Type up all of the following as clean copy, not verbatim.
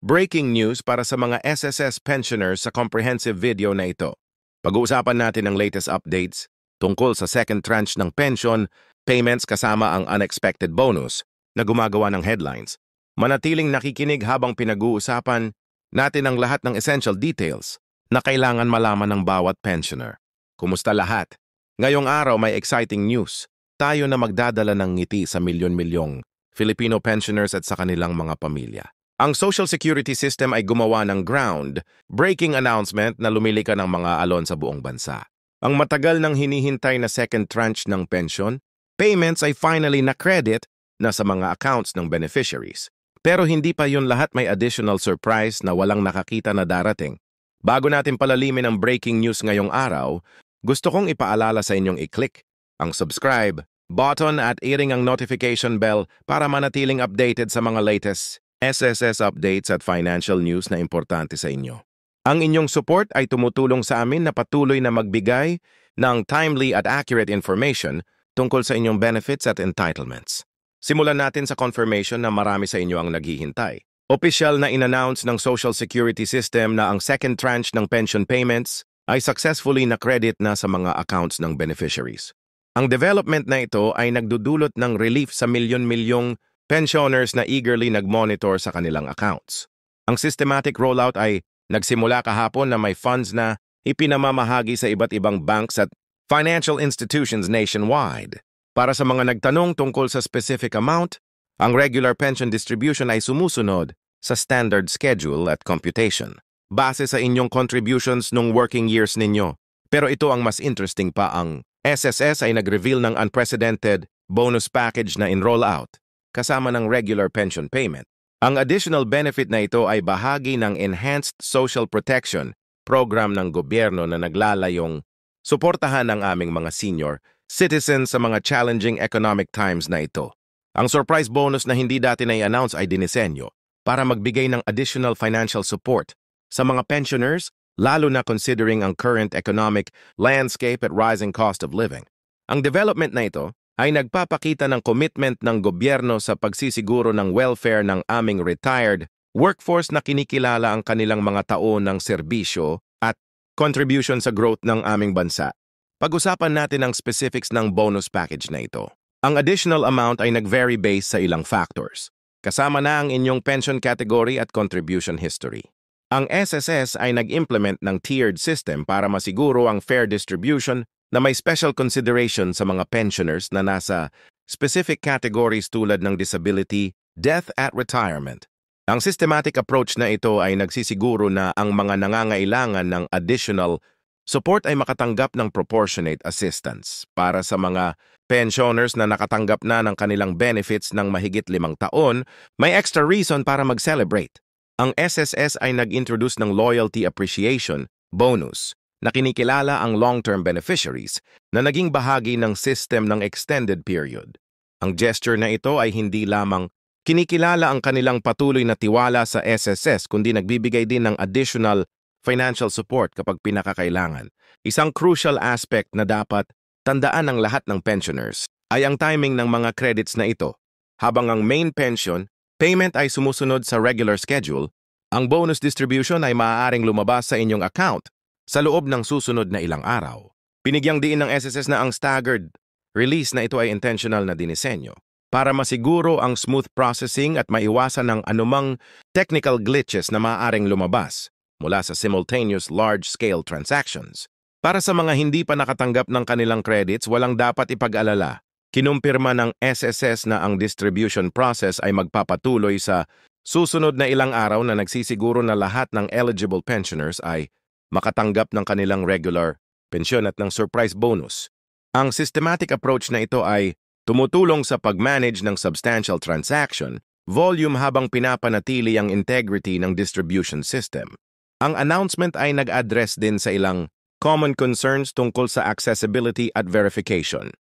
Breaking news para sa mga SSS pensioners sa comprehensive video na ito. Pag-uusapan natin ang latest updates tungkol sa second tranche ng pension, payments kasama ang unexpected bonus na gumagawa ng headlines. Manatiling nakikinig habang pinag-uusapan natin ang lahat ng essential details na kailangan malaman ng bawat pensioner. Kumusta lahat? Ngayong araw may exciting news. Tayo na magdadala ng ngiti sa milyon-milyong Filipino pensioners at sa kanilang mga pamilya. Ang Social Security System ay gumawa ng ground-breaking announcement na lumilika ng mga alon sa buong bansa. Ang matagal nang hinihintay na second tranche ng pension, payments ay finally na-credit na sa mga accounts ng beneficiaries. Pero hindi pa yun lahat, may additional surprise na walang nakakita na darating. Bago natin palalimin ang breaking news ngayong araw, gusto kong ipaalala sa inyong i-click ang subscribe button at i-ring ang notification bell para manatiling updated sa mga latest SSS updates at financial news na importante sa inyo. Ang inyong support ay tumutulong sa amin na patuloy na magbigay ng timely at accurate information tungkol sa inyong benefits at entitlements. Simulan natin sa confirmation na marami sa inyo ang naghihintay. Opisyal na in-announce ng Social Security System na ang second tranche ng pension payments ay successfully na-credit na sa mga accounts ng beneficiaries. Ang development na ito ay nagdudulot ng relief sa milyon-milyong pensioners na eagerly nag-monitor sa kanilang accounts. Ang systematic rollout ay nagsimula kahapon na may funds na ipinamamahagi sa iba't ibang banks at financial institutions nationwide. Para sa mga nagtanong tungkol sa specific amount, ang regular pension distribution ay sumusunod sa standard schedule at computation, base sa inyong contributions nung working years ninyo. Pero ito ang mas interesting pa, ang SSS ay nag-reveal ng unprecedented bonus package na in-roll out kasama ng regular pension payment. Ang additional benefit na ito ay bahagi ng Enhanced Social Protection program ng gobyerno na naglalayong suportahan ang aming mga senior citizens sa mga challenging economic times na ito. Ang surprise bonus na hindi dati na i-announce ay dinisenyo para magbigay ng additional financial support sa mga pensioners, lalo na considering ang current economic landscape at rising cost of living. Ang development na ito ay nagpapakita ng commitment ng gobyerno sa pagsisiguro ng welfare ng aming retired workforce na kinikilala ang kanilang mga taon ng serbisyo at contribution sa growth ng aming bansa. Pag-usapan natin ang specifics ng bonus package na ito. Ang additional amount ay nag-vary based sa ilang factors. Kasama na ang inyong pension category at contribution history. Ang SSS ay nag-implement ng tiered system para masiguro ang fair distribution na may special consideration sa mga pensioners na nasa specific categories tulad ng disability, death at retirement. Ang systematic approach na ito ay nagsisiguro na ang mga nangangailangan ng additional support ay makatanggap ng proportionate assistance. Para sa mga pensioners na nakatanggap na ng kanilang benefits ng mahigit 5 taon, may extra reason para mag-celebrate. Ang SSS ay nag-introduce ng loyalty appreciation bonus na kinikilala ang long-term beneficiaries na naging bahagi ng system ng extended period. Ang gesture na ito ay hindi lamang kinikilala ang kanilang patuloy na tiwala sa SSS kundi nagbibigay din ng additional financial support kapag pinakakailangan. Isang crucial aspect na dapat tandaan ng lahat ng pensioners ay ang timing ng mga credits na ito. Habang ang main pension payment ay sumusunod sa regular schedule, ang bonus distribution ay maaaring lumabas sa inyong account sa loob ng susunod na ilang araw. Pinigyang diin ng SSS na ang staggered release na ito ay intentional na dinisenyo para masiguro ang smooth processing at maiwasan ng anumang technical glitches na maaaring lumabas mula sa simultaneous large-scale transactions. Para sa mga hindi pa nakatanggap ng kanilang credits, walang dapat ipag-alala. Kinumpirma ng SSS na ang distribution process ay magpapatuloy sa susunod na ilang araw na nagsisiguro na lahat ng eligible pensioners ay makatanggap ng kanilang regular pensyon at ng surprise bonus. Ang systematic approach na ito ay tumutulong sa pag-manage ng substantial transaction volume habang pinapanatili ang integrity ng distribution system. Ang announcement ay nag-address din sa ilang common concerns tungkol sa accessibility at verification.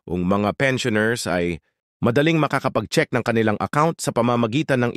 Ang mga pensioners ay madaling makakapag-check ng kanilang account sa pamamagitan ng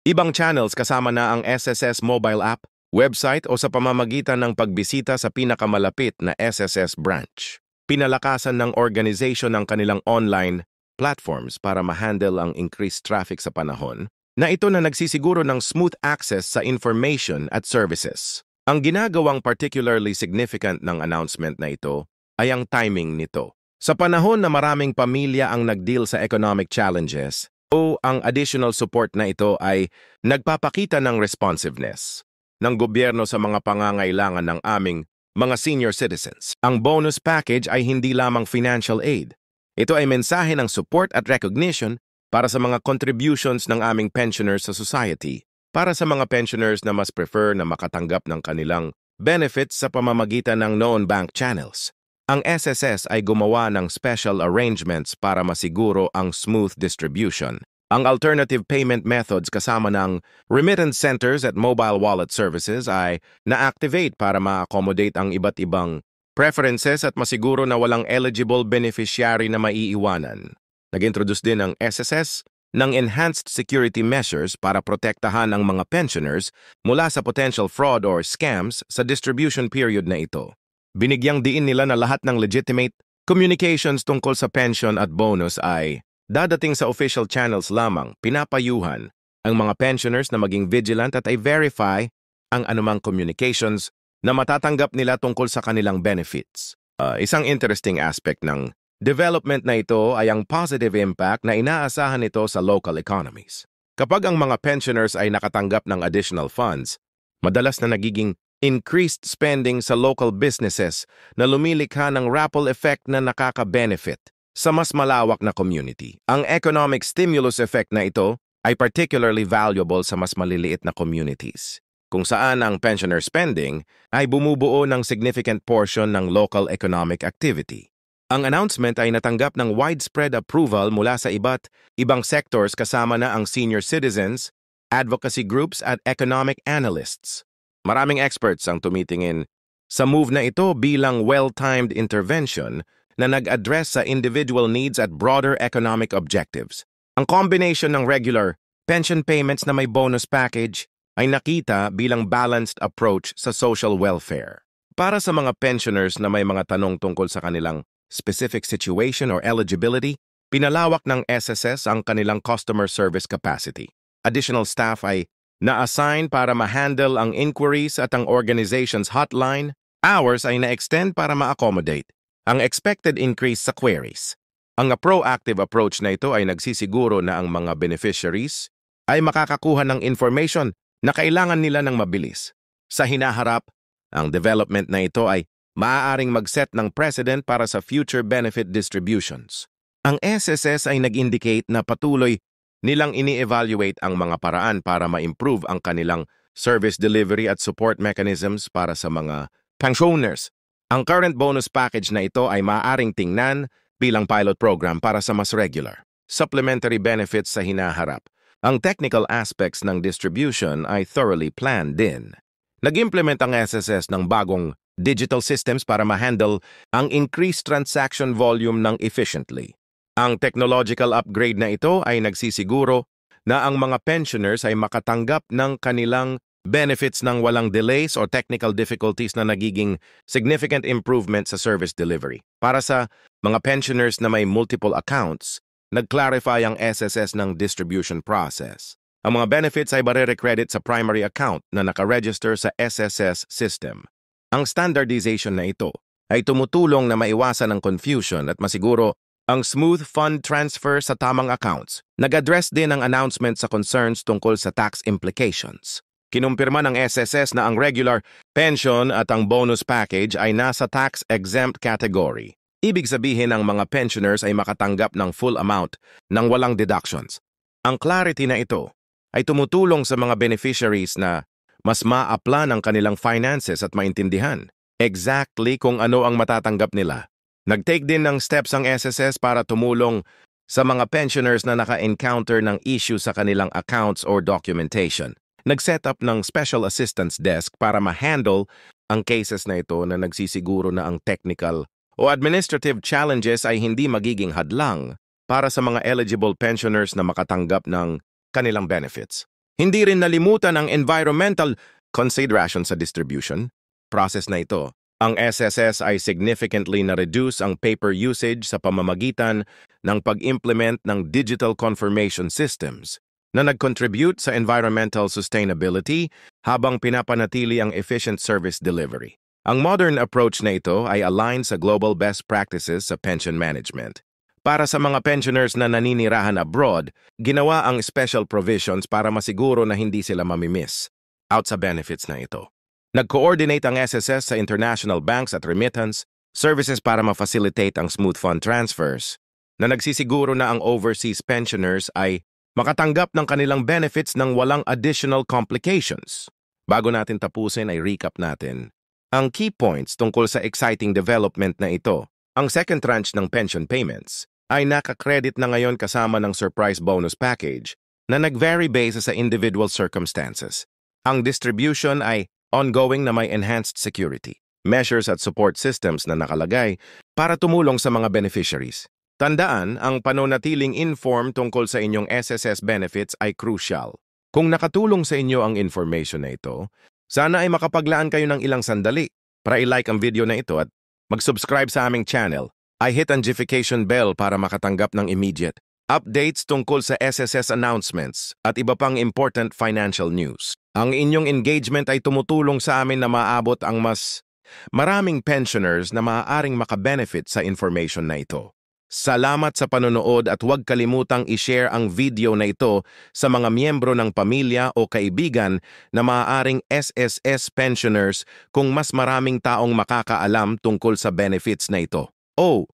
ibang channels kasama na ang SSS mobile app, website o sa pamamagitan ng pagbisita sa pinakamalapit na SSS branch. Pinalakasan ng organization ang kanilang online platforms para ma-handle ang increased traffic sa panahon na ito na nagsisiguro ng smooth access sa information at services. Ang ginagawang particularly significant ng announcement na ito ay ang timing nito. Sa panahon na maraming pamilya ang nagdeal sa economic challenges, ang additional support na ito ay nagpapakita ng responsiveness ng gobyerno sa mga pangangailangan ng aming mga senior citizens. Ang bonus package ay hindi lamang financial aid. Ito ay mensahe ng support at recognition para sa mga contributions ng aming pensioners sa society, para sa mga pensioners na mas prefer na makatanggap ng kanilang benefits sa pamamagitan ng known bank channels. Ang SSS ay gumawa ng special arrangements para masiguro ang smooth distribution. Ang alternative payment methods kasama ng remittance centers at mobile wallet services ay na-activate para ma-accommodate ang iba't ibang preferences at masiguro na walang eligible beneficiary na maiiwanan. Nag-introduce din ang SSS ng enhanced security measures para protektahan ang mga pensioners mula sa potential fraud or scams sa distribution period na ito. Binigyang diin nila na lahat ng legitimate communications tungkol sa pension at bonus ay dadating sa official channels lamang. Pinapayuhan ang mga pensioners na maging vigilant at i-verify ang anumang communications na matatanggap nila tungkol sa kanilang benefits. Isang interesting aspect ng development na ito ay ang positive impact na inaasahan nito sa local economies. Kapag ang mga pensioners ay nakatanggap ng additional funds, madalas na nagiging increased spending sa local businesses na lumilikha ng ripple effect na nakaka-benefit sa mas malawak na community. Ang economic stimulus effect na ito ay particularly valuable sa mas maliliit na communities, kung saan ang pensioner spending ay bumubuo ng significant portion ng local economic activity. Ang announcement ay natanggap ng widespread approval mula sa iba't ibang sectors kasama na ang senior citizens, advocacy groups at economic analysts. Maraming experts ang tumitingin sa move na ito bilang well-timed intervention na nag-address sa individual needs at broader economic objectives. Ang combination ng regular pension payments na may bonus package ay nakita bilang balanced approach sa social welfare. Para sa mga pensioners na may mga tanong tungkol sa kanilang specific situation or eligibility, pinalawak ng SSS ang kanilang customer service capacity. Additional staff ay na-assign para ma-handle ang inquiries at ang organization's hotline. Hours ay na-extend para ma-accommodate ang expected increase sa queries. Ang proactive approach na ito ay nagsisiguro na ang mga beneficiaries ay makakakuha ng information na kailangan nila ng mabilis. Sa hinaharap, ang development na ito ay maaaring mag-set ng precedent para sa future benefit distributions. Ang SSS ay nag-indicate na patuloy nilang ini-evaluate ang mga paraan para ma-improve ang kanilang service delivery at support mechanisms para sa mga pensioners. Ang current bonus package na ito ay maaaring tingnan bilang pilot program para sa mas regular supplementary benefits sa hinaharap. Ang technical aspects ng distribution ay thoroughly planned din. Nag-implement ang SSS ng bagong digital systems para ma-handle ang increased transaction volume ng efficiently. Ang technological upgrade na ito ay nagsisiguro na ang mga pensioners ay makatanggap ng kanilang benefits ng walang delays o technical difficulties na nagiging significant improvement sa service delivery. Para sa mga pensioners na may multiple accounts, nag-clarify ang SSS ng distribution process. Ang mga benefits ay barere-credit sa primary account na nakaregister sa SSS system. Ang standardization na ito ay tumutulong na maiwasan ang confusion at masiguro ang smooth fund transfer sa tamang accounts. Nag-address din ang announcement sa concerns tungkol sa tax implications. Kinumpirma ng SSS na ang regular pension at ang bonus package ay nasa tax-exempt category. Ibig sabihin ang mga pensioners ay makatanggap ng full amount ng walang deductions. Ang clarity na ito ay tumutulong sa mga beneficiaries na mas maapla ng kanilang finances at maintindihan exactly kung ano ang matatanggap nila. Nag-take din ng steps ang SSS para tumulong sa mga pensioners na naka-encounter ng issue sa kanilang accounts or documentation. Nag-set up ng special assistance desk para ma-handle ang cases na ito na nagsisiguro na ang technical o administrative challenges ay hindi magiging hadlang para sa mga eligible pensioners na makatanggap ng kanilang benefits. Hindi rin nalimutan ang environmental consideration sa distribution process na ito. Ang SSS ay significantly na-reduce ang paper usage sa pamamagitan ng pag-implement ng digital confirmation systems. na nag-contribute sa environmental sustainability habang pinapanatili ang efficient service delivery. Ang modern approach na ito ay aligned sa global best practices sa pension management. Para sa mga pensioners na naninirahan abroad, ginawa ang special provisions para masiguro na hindi sila mamimiss out sa benefits na ito. Nag-coordinate ang SSS sa international banks at remittance services para ma-facilitate ang smooth fund transfers na nagsisiguro na ang overseas pensioners ay makatanggap ng kanilang benefits ng walang additional complications. Bago natin tapusin ay recap natin ang key points tungkol sa exciting development na ito. Ang second tranche ng pension payments ay naka-credit na ngayon kasama ng surprise bonus package na nag-vary base sa individual circumstances. Ang distribution ay ongoing na may enhanced security, measures at support systems na nakalagay para tumulong sa mga beneficiaries. Tandaan, ang panonatiling informed tungkol sa inyong SSS benefits ay crucial. Kung nakatulong sa inyo ang information na ito, sana ay makapaglaan kayo ng ilang sandali para i-like ang video na ito at mag-subscribe sa aming channel. I hit ang notification bell para makatanggap ng immediate updates tungkol sa SSS announcements at iba pang important financial news. Ang inyong engagement ay tumutulong sa amin na maabot ang mas maraming pensioners na maaaring makabenefit sa information na ito. Salamat sa panonood at huwag kalimutang i-share ang video na ito sa mga miyembro ng pamilya o kaibigan na maaaring SSS pensioners kung mas maraming taong makakaalam tungkol sa benefits na ito. Oh,